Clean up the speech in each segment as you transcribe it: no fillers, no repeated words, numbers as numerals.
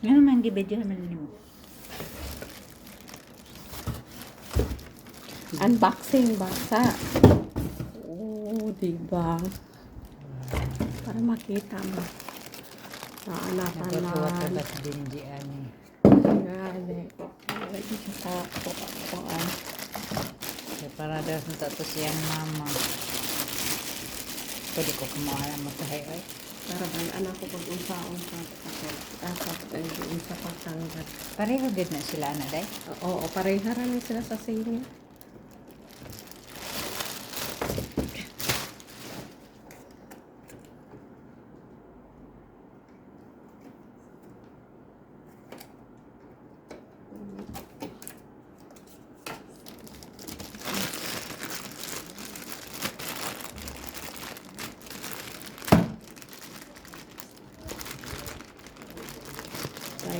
Ano man gibidyo naman nimo? Unboxing basa. Oh, diba? Para makita mo. Nagpatuwa Naanapanan. ba sa dindian ni? Gani. Lagi siya sa kuan. Kaya para daw sa tato siyang mama. Pwede ko kumuha mo sa highway. Para ba anak ko pag-unsaon sa ako. Dapat ay unsa pagtanggal. Pareho gid na sila na day. Oo, pareha rin sila sa senior.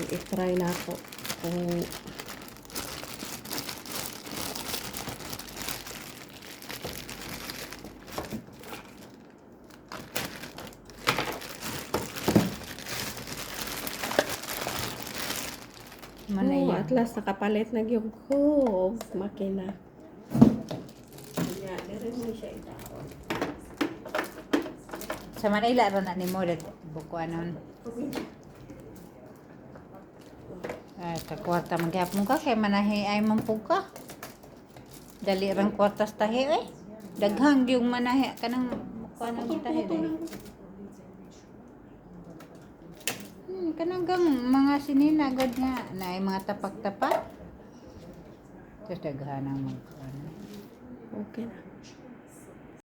I-try na ako kung at last nakapalit na yung ko makina. Yeah, dire mo siya itaon. Sa Manila ron na nimo buko anon. Sa kwarta magyapon ka kay manahi ay mampug ka. Dali rang kwartas tahi eh. Daghang yung manahi kanang kuan ang tahi dali. Kanang gang mga sininagad nga na ay mga tapak-tapak. Tapos daghan ang mga kuan. Okay na.